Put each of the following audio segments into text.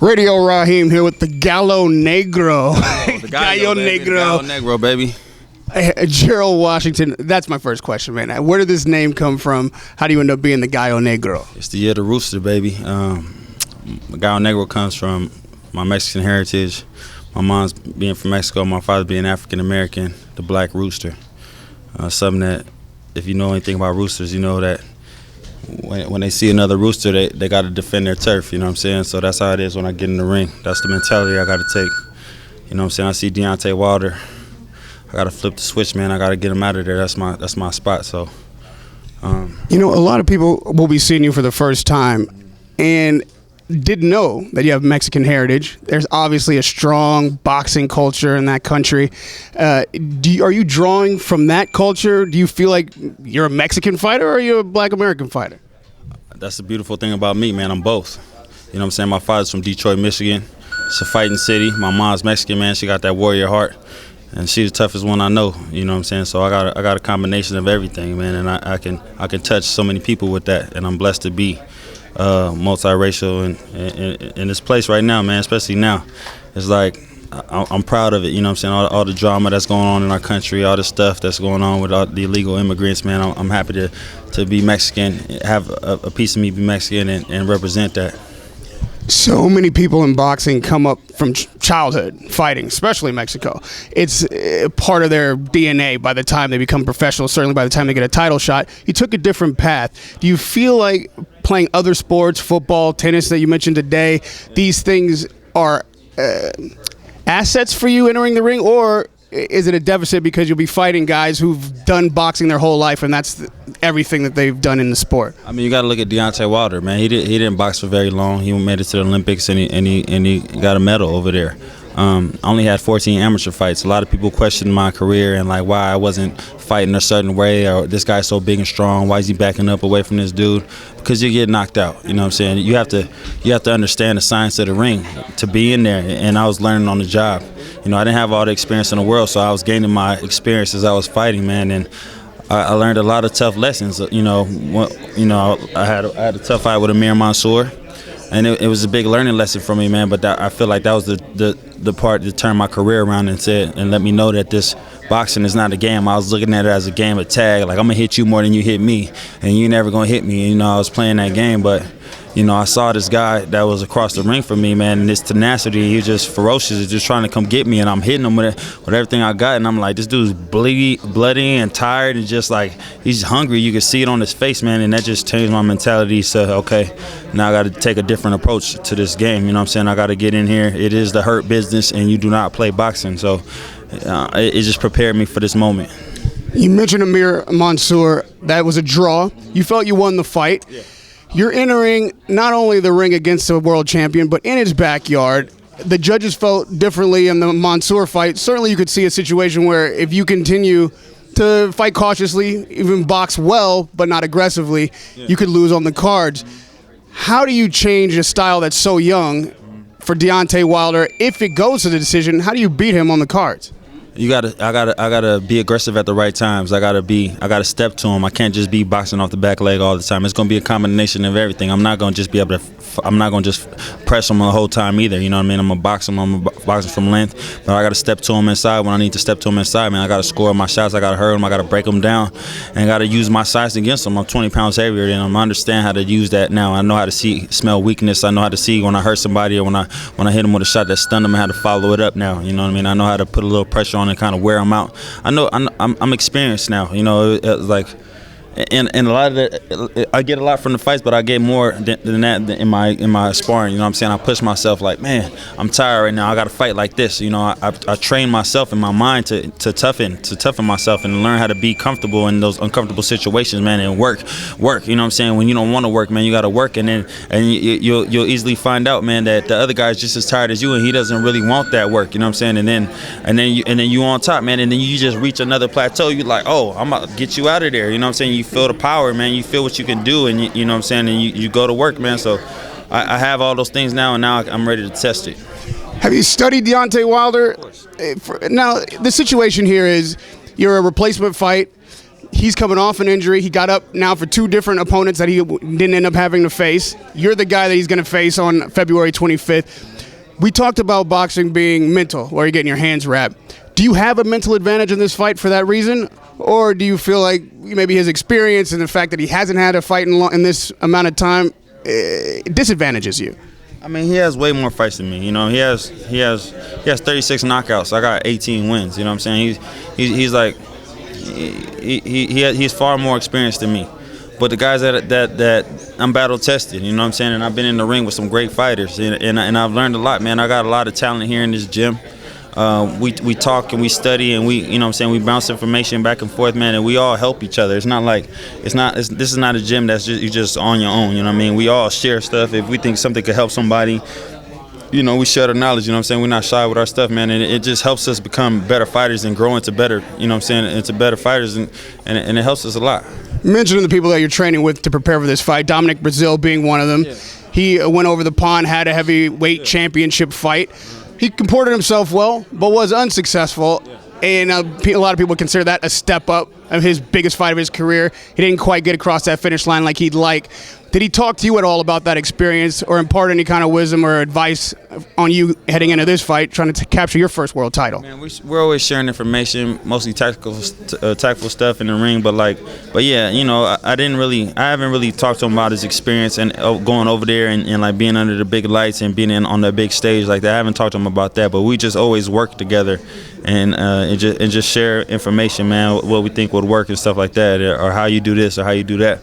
Radio Raheem here with the Gallo Negro. The Gallo Negro. Gallo Negro, baby. Gerald Washington, that's my first question, man. Where did this name come from? How do you end up being the Gallo Negro? It's the year of the rooster, baby. Gallo Negro comes from my Mexican heritage. My mom's being from Mexico, my father being African American, the black rooster. Something that, if you know anything about roosters, you know that when they see another rooster, they got to defend their turf, you know what I'm saying? So that's how it is when I get in the ring. That's the mentality I got to take. You know what I'm saying? I see Deontay Wilder. I got to flip the switch, man. I got to get him out of there. That's my spot. So, you know, a lot of people will be seeing you for the first time and didn't know that you have Mexican heritage. There's obviously a strong boxing culture in that country. Are you drawing from that culture? Do you feel like you're a Mexican fighter or are you a black American fighter? That's the beautiful thing about me, man. I'm both. You know what I'm saying? My father's from Detroit, Michigan. It's a fighting city. My mom's Mexican, man. She got that warrior heart. And she's the toughest one I know, you know what I'm saying? So I got a combination of everything, man, and I can touch so many people with that, and I'm blessed to be multiracial in this place right now, man, especially now. It's like I'm proud of it, you know what I'm saying? All the drama that's going on in our country, all the stuff that's going on with all the illegal immigrants, man. I'm happy to be Mexican, have a piece of me be Mexican and represent that. So many people in boxing come up from childhood fighting, especially Mexico. It's part of their DNA by the time they become professional, certainly by the time they get a title shot. You took a different path. Do you feel like playing other sports, football, tennis that you mentioned today, these things are assets for you entering the ring, or is it a deficit because you'll be fighting guys who've done boxing their whole life and that's everything that they've done in the sport? I mean, you got to look at Deontay Wilder, man. He didn't box for very long. He made it to the Olympics and he got a medal over there. I only had 14 amateur fights. A lot of people questioned my career and like why I wasn't fighting a certain way, or this guy's so big and strong, why is he backing up away from this dude? Because you get knocked out, you know what I'm saying? You have to understand the science of the ring to be in there, and I was learning on the job. You know, I didn't have all the experience in the world, so I was gaining my experience as I was fighting, man, and I learned a lot of tough lessons. I had a tough fight with Amir Mansour. And it was a big learning lesson for me, man. But I feel like that was the part that turned my career around and let me know that this boxing is not a game. I was looking at it as a game of tag. Like, I'm gonna hit you more than you hit me, and you're never gonna hit me. And, you know, I was playing that game, but you know, I saw this guy that was across the ring from me, man, and this tenacity, he was just ferocious, he's just trying to come get me, and I'm hitting him with everything I got, and I'm like, this dude's bloody and tired, and just like, he's hungry. You can see it on his face, man, and that just changed my mentality. So, okay, now I got to take a different approach to this game, you know what I'm saying? I got to get in here. It is the hurt business, and you do not play boxing, so it just prepared me for this moment. You mentioned Amir Mansour. That was a draw. You felt you won the fight. Yeah. You're entering not only the ring against the world champion, but in his backyard. The judges felt differently in the Mansour fight. Certainly you could see a situation where if you continue to fight cautiously, even box well, but not aggressively, you could lose on the cards. How do you change a style that's so young for Deontay Wilder? If it goes to the decision, how do you beat him on the cards? I gotta be aggressive at the right times. I gotta step to him. I can't just be boxing off the back leg all the time. It's gonna be a combination of everything. I'm not gonna just press him the whole time either. You know what I mean? I'm gonna box him. I'm gonna box him from length, but I gotta step to him inside when I need to step to him inside. Man, I gotta score my shots. I gotta hurt him. I gotta break him down, and I gotta use my size against him. I'm 20 pounds heavier than him. I understand how to use that now. I know how to smell weakness. I know how to see when I hurt somebody or when I hit him with a shot that stunned him. I how to follow it up now. You know what I mean? I know how to put a little pressure on and kind of wear them out. I'm experienced now. You know, like, and a lot of that, I get a lot from the fights, but I get more than that in my sparring. You know what I'm saying? I push myself like, man, I'm tired right now. I got to fight like this. You know, I train myself in my mind to toughen myself and learn how to be comfortable in those uncomfortable situations, man, and work. You know what I'm saying? When you don't want to work, man, you got to work, and you'll easily find out, man, that the other guy's just as tired as you, and he doesn't really want that work. You know what I'm saying? And then you on top, man, and then you just reach another plateau. You're like, oh, I'm about to get you out of there. You know what I'm saying? You feel the power, man. You feel what you can do, and you know what I'm saying, and you go to work, man. So I have all those things now, and now I'm ready to test it. Have you studied Deontay Wilder? Now, the situation here is you're a replacement fight. He's coming off an injury. He got up now for 2 different opponents that he didn't end up having to face. You're the guy that he's going to face on February 25th. We talked about boxing being mental, where you're getting your hands wrapped. Do you have a mental advantage in this fight for that reason? Or do you feel like maybe his experience and the fact that he hasn't had a fight in this amount of time disadvantages you? I mean, he has way more fights than me. You know, he has 36 knockouts. I got 18 wins. You know what I'm saying? He's like he's far more experienced than me. But the guys that I'm battle tested, you know what I'm saying? And I've been in the ring with some great fighters, and I've learned a lot, man. I got a lot of talent here in this gym. We talk and we study and we, you know what I'm saying, we bounce information back and forth, man, and we all help each other. It's not like this is not a gym that's just you just on your own, you know what I mean? We all share stuff. If we think something could help somebody, you know, we share the knowledge, you know what I'm saying? We're not shy with our stuff, man, and it just helps us become better fighters and grow into better, you know what I'm saying, into better fighters, and it helps us a lot. Mentioning the people that you're training with to prepare for this fight, Dominic Brazil being one of them. Yeah. He went over the pond, had a heavyweight championship fight. He comported himself well, but was unsuccessful. And a lot of people consider that a step up of his biggest fight of his career. He didn't quite get across that finish line like he'd like. Did he talk to you at all about that experience or impart any kind of wisdom or advice on you heading into this fight, trying to capture your first world title? Man, we're always sharing information, mostly tactical stuff in the ring. But yeah, you know, I haven't really talked to him about his experience and going over there and like being under the big lights and being on that big stage like that. I haven't talked to him about that, but we just always work together and just share information, man, what we think would work and stuff like that, or how you do this or how you do that.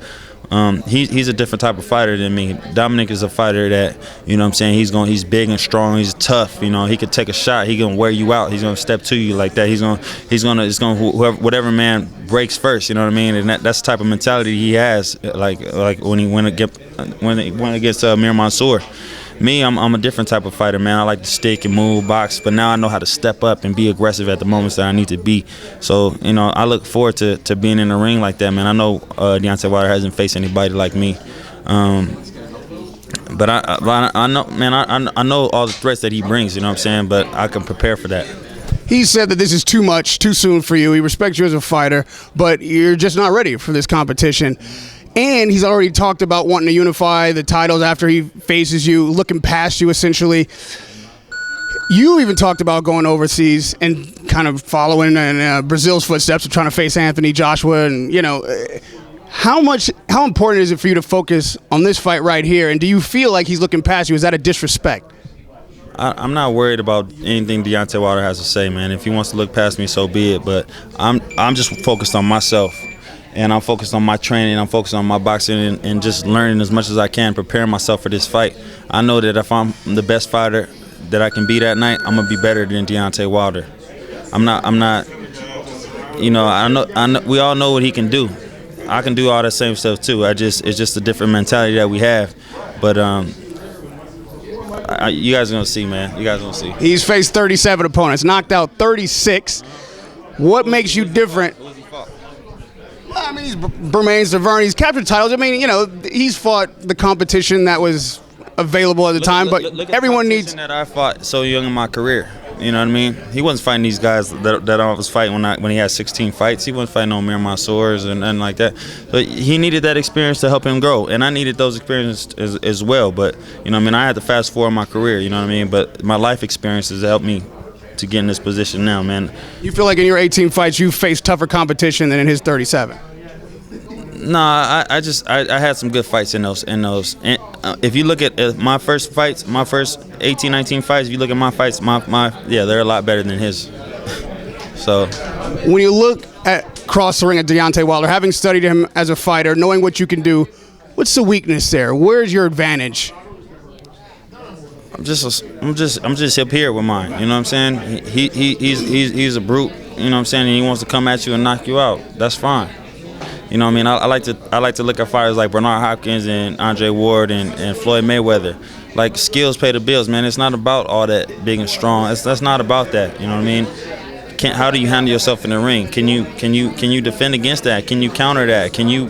He's a different type of fighter than me. Dominic is a fighter that, you know what I'm saying, he's big and strong, he's tough, you know, he could take a shot, he gonna wear you out, he's gonna step to you like that, whatever man breaks first, you know what I mean, and that's the type of mentality he has, like when he went against Mir Mansour. Me, I'm a different type of fighter, man. I like to stick and move, box, but now I know how to step up and be aggressive at the moments that I need to be. So, you know, I look forward to being in the ring like that, man. I know Deontay Wilder hasn't faced anybody like me. But I know, man, I know all the threats that he brings, you know what I'm saying, but I can prepare for that. He said that this is too much, too soon for you. He respects you as a fighter, but you're just not ready for this competition. And he's already talked about wanting to unify the titles after he faces you, looking past you essentially. You even talked about going overseas and kind of following in Brazil's footsteps of trying to face Anthony Joshua. And, you know, how important is it for you to focus on this fight right here? And do you feel like he's looking past you? Is that a disrespect? I'm not worried about anything Deontay Wilder has to say, man. If he wants to look past me, so be it. But I'm just focused on myself. And I'm focused on my training, I'm focused on my boxing and just learning as much as I can, preparing myself for this fight. I know that if I'm the best fighter that I can be that night, I'm gonna be better than Deontay Wilder. I'm not, you know, I know, we all know what he can do. I can do all that same stuff too. It's just a different mentality that we have. But you guys are gonna see, man. You guys are gonna see. He's faced 37 opponents, knocked out 36. What makes you different? I mean, he's Bermain Severn. He's captured titles. I mean, you know, he's fought the competition that was available at the time, but look everyone needs. That I fought so young in my career. You know what I mean? He wasn't fighting these guys that I was fighting when he had 16 fights. He wasn't fighting on Mir Mansours and nothing like that. But he needed that experience to help him grow, and I needed those experiences as well. But you know what I mean? I had to fast forward my career. You know what I mean? But my life experiences helped me to get in this position now, man. You feel like in your 18 fights you faced tougher competition than in his 37? Nah, I had some good fights in those. And if you look at my first fights, my first 18, 19 fights, if you look at my fights, yeah, they're a lot better than his. So when you look across the ring at Deontay Wilder, having studied him as a fighter, knowing what you can do, what's the weakness there? Where's your advantage? I'm just up here with mine. You know what I'm saying? He's a brute. You know what I'm saying? And he wants to come at you and knock you out. That's fine. You know what I mean? I like to look at fighters like Bernard Hopkins and Andre Ward and Floyd Mayweather. Like, skills pay the bills, man. It's not about all that big and strong. That's not about that. You know what I mean? How do you handle yourself in the ring? Can you defend against that? Can you counter that? Can you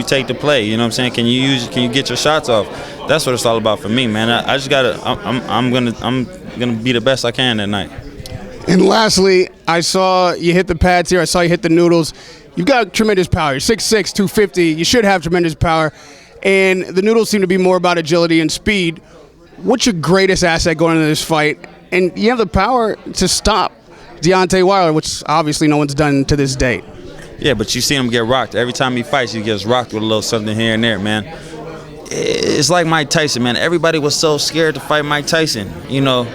take the play? You know what I'm saying? Can you get your shots off? That's what it's all about for me, man. I just gotta. I'm gonna be the best I can that night. And lastly, I saw you hit the pads here. I saw you hit the noodles. You've got tremendous power. You're 6'6", 250. You should have tremendous power. And the noodles seem to be more about agility and speed. What's your greatest asset going into this fight? And you have the power to stop Deontay Wilder, which obviously no one's done to this date. Yeah, but you see him get rocked. Every time he fights, he gets rocked with a little something here and there, man. It's like Mike Tyson, man. Everybody was so scared to fight Mike Tyson. You know,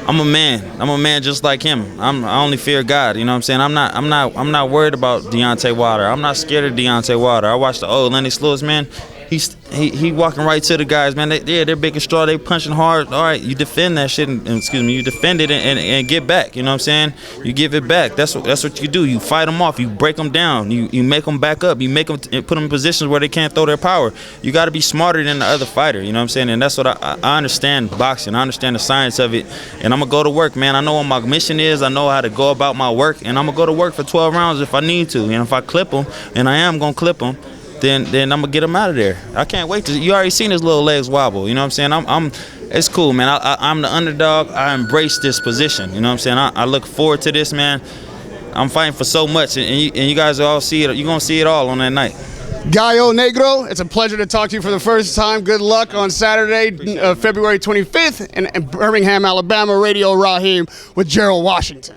I'm a man. I'm a man just like him. I only fear God. You know what I'm saying? I'm not worried about Deontay Wilder. I'm not scared of Deontay Wilder. I watched the old Lennox Lewis, man. He walking right to the guys, man. They're big and strong. They punching hard. All right, you defend that shit, and you defend it and get back. You know what I'm saying? You give it back. That's what you do. You fight them off. You break them down. You make them back up. You make them put them in positions where they can't throw their power. You got to be smarter than the other fighter. You know what I'm saying? And that's what I understand boxing. I understand the science of it, and I'm gonna go to work, man. I know what my mission is. I know how to go about my work, and I'm gonna go to work for 12 rounds if I need to. And if I clip them, and I am gonna clip them, then I'm gonna get him out of there. I can't wait to. You already seen his little legs wobble. You know what I'm saying? It's cool, man. I'm the underdog. I embrace this position. You know what I'm saying? I look forward to this, man. I'm fighting for so much, and you guys will all see it. You're gonna see it all on that night. Gallo Negro, it's a pleasure to talk to you for the first time. Good luck on Saturday, February 25th in Birmingham, Alabama. Radio Raheem with Gerald Washington.